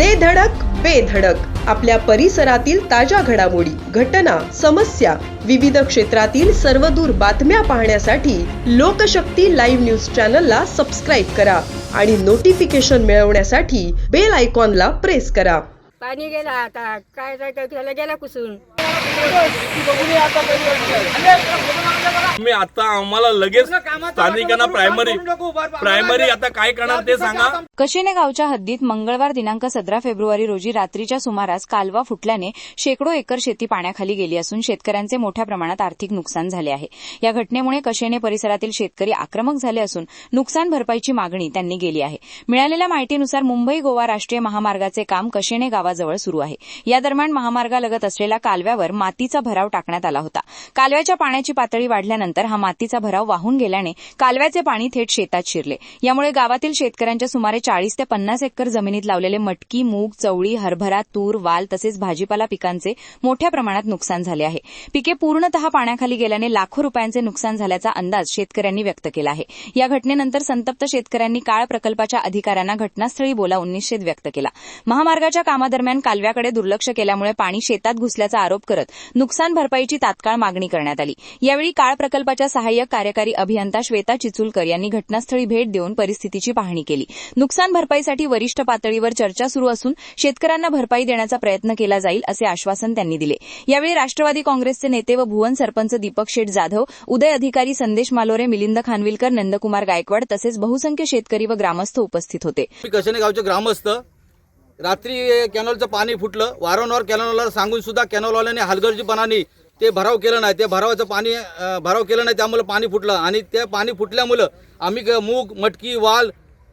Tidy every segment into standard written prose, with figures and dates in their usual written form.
दे धडक बेधडक आपल्या परिसरातील ताज्या घडामोडी, घटना, समस्या, विविध क्षेत्रातील सर्वदूर बातम्या पाहण्यासाठी लोकशक्ती लाईव्ह न्यूज चॅनलला सबस्क्राईब करा आणि नोटिफिकेशन मिळवण्यासाठी बेल आयकॉनला प्रेस करा. पाणी गेला आता काय त्याला गेला कुसून. मी आता आम्हाला लगेच स्थानिकांना प्रायमरी आता काय करणार ते सांगा. कशेने गावच्या हद्दीत मंगळवार दिनांक 17 फेब्रुवारी रोजी रात्रीच्या सुमारास कालवा फुटल्याने शेकडो एकर शेती पाण्याखाली गेली असून शेतकऱ्यांचे मोठ्या प्रमाणात आर्थिक नुकसान झाले आहे. या घटनेमुळे कशेने परिसरातील शेतकरी आक्रमक झाले असून नुकसान भरपाईची मागणी त्यांनी केली आहे. मिळालेल्या माहितीनुसार मुंबई गोवा राष्ट्रीय महामार्गाचे काम कशेने गावाजवळ सुरू आहे. या दरम्यान महामार्गालगत असलेल्या कालव्यावर मातीचा भराव टाकण्यात आला होता. कालव्याच्या पाण्याची पातळी वाढल्यानंतर हा मातीचा भराव वाहून गेल्याने कालव्याचे पाणी थेट शेतात शिरले. यामुळे गावातील शेतकऱ्यांच्या सुमारे 40 ते 50 एकर जमिनीत लावलेले मटकी, मूग, चवळी, हरभरा, तूर, वाल तसेच भाजीपाला पिकांचे मोठ्या प्रमाणात नुकसान झाले आहे. पिके पूर्णतः पाण्याखाली गेल्याने लाखो रुपयांचे नुकसान झाल्याचा अंदाज शेतकऱ्यांनी व्यक्त केला आहे. या घटनेनंतर संतप्त शेतकऱ्यांनी काळ प्रकल्पाच्या अधिकाऱ्यांना घटनास्थळी बोलावून निषेध व्यक्त केला. महामार्गाच्या कामादरम्यान कालव्याकडे दुर्लक्ष केल्यामुळे पाणी शेतात घुसल्याचा आरोप करत नुकसान भरपाईची तात्काळ मागणी करण्यात आली. यावेळी काळ प्रकल्पाच्या सहाय्यक कार्यकारी अभियंता श्वेता चिचुलकर यांनी घटनास्थळी भेट देऊन परिस्थितीची पाहणी केली. नुकसान भरपाईसाठी वरिष्ठ पातळीवर चर्चा सुरू असून शेतकऱ्यांना भरपाई देण्याचा प्रयत्न केला जाईल असे आश्वासन त्यांनी दिले. यावेळी राष्ट्रवादी काँग्रेसचे नेते व भुवन सरपंच दीपक शेठ जाधव, उदय अधिकारी, संदेश मालोरे, मिलिंद खानविलकर, नंदकुमार गायकवाड तसेच बहुसंख्य शेतकरी व ग्रामस्थ उपस्थित होते. कशेने गावचे ग्रामस्थ रात्री कॅनलचं पाणी फुटलं. वारंवार कॅनलला सांगून सुद्धा कॅनलवाल्याने हलगर्जीपणाने ते भराव केलं नाही. ते भरावाचं पाणी भराव केलं नाही, त्यामुळे पाणी फुटलं. आणि ते पाणी फुटल्यामुळं आम्ही मूग, मटकी, वाल,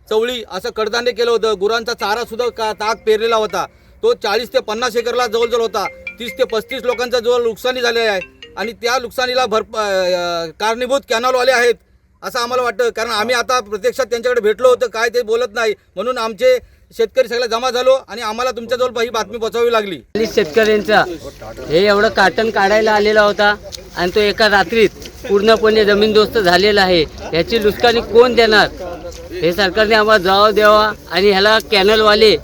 चवळी असं कडधान्य केलं होतं. गुरांचा चारा सुद्धा ताक पेरलेला होता. तो 40 ते 50 एकरला जवळजवळ होता. 30 ते 35 लोकांचा जवळ नुकसानी झालेली आहे. आणि त्या नुकसानीला कारणीभूत कॅनलवाले आहेत असं आम्हाला वाटतं. कारण आम्ही आता प्रत्यक्षात त्यांच्याकडे भेटलो होतो, काय ते बोलत नाही. म्हणून आमचे शेतकरी सगळे जमा झालो आणि आम्हाला तुमच्याजवळ ही बातमी पोहोचवावी लागली. शेतकऱ्यांचा हे एवढं काटण काढायला आलेला होता आणि तो एका रात्रीत पूर्णपणे जमीनदोस्त झालेला आहे. याची नुकसानी कोण देणार हे सरकारने आम्हाला जबाब द्यावा. आणि ह्याला कॅनलवाले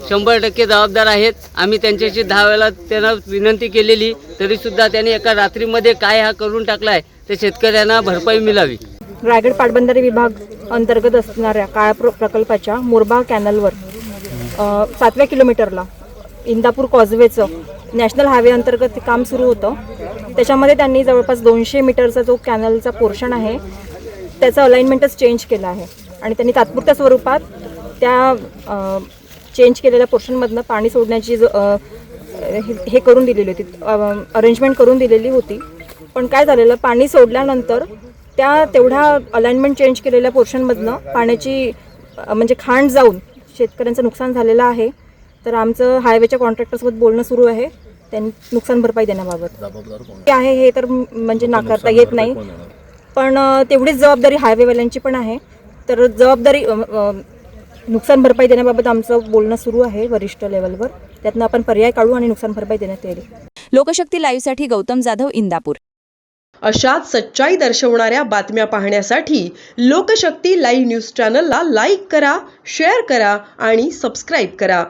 100% जबाबदार आहेत. आम्ही त्यांच्याशी 10 वेळा त्यांना विनंती केलेली, तरीसुद्धा त्यांनी एका रात्रीमध्ये काय हा करून टाकलाय ते शेतकऱ्यांना भरपाई मिळावी. रायगड पाटबंधारे विभाग अंतर्गत असणाऱ्या काळ प्रकल्पाच्या मुरबाग कॅनलवर 7व्या किलोमीटरला इंदापूर कॉजवेचं नॅशनल हायवे अंतर्गत काम सुरू होतं. त्याच्यामध्ये त्यांनी जवळपास 200 मीटरचा जो कॅनलचा पोर्शन आहे त्याचं अलाइनमेंटच चेंज केलं आहे. आणि त्यांनी तात्पुरत्या स्वरूपात त्या चेंज केलेल्या पोर्शनमधनं पाणी सोडण्याची हे करून दिलेली होती, अरेंजमेंट करून दिलेली होती. पण काय झालेलं, पाणी सोडल्यानंतर त्या तेवढ्या अलाइनमेंट चेंज केलेल्या पोर्शनमधनं पाण्याची म्हणजे खांड जाऊन शेतकऱ्यांचं नुकसान झालेलं आहे. तर आमचं हायवेच्या कॉन्ट्रॅक्टरसोबत बोलणं सुरू आहे त्यांनी नुकसान भरपाई देण्याबाबत. आहे हे तर म्हणजे नाकारता येत नाही, पण तेवढीच जबाबदारी हायवेवाल्यांची पण आहे. तर जबाबदारी नुकसान भरपाई देण्याबाबत आमचं बोलणं सुरू आहे वरिष्ठ लेवलवर. त्यातनं आपण पर्याय काढू आणि नुकसान भरपाई देण्यात येईल. लोकशक्ती लाईव्हसाठी गौतम जाधव, इंदापूर. अशाच सच्चाई दर्शवणाऱ्या बातम्या पाहण्यासाठी लोकशक्ती लाईव्ह न्यूज चॅनलला लाईक करा, शेअर करा आणि सबस्क्राईब करा.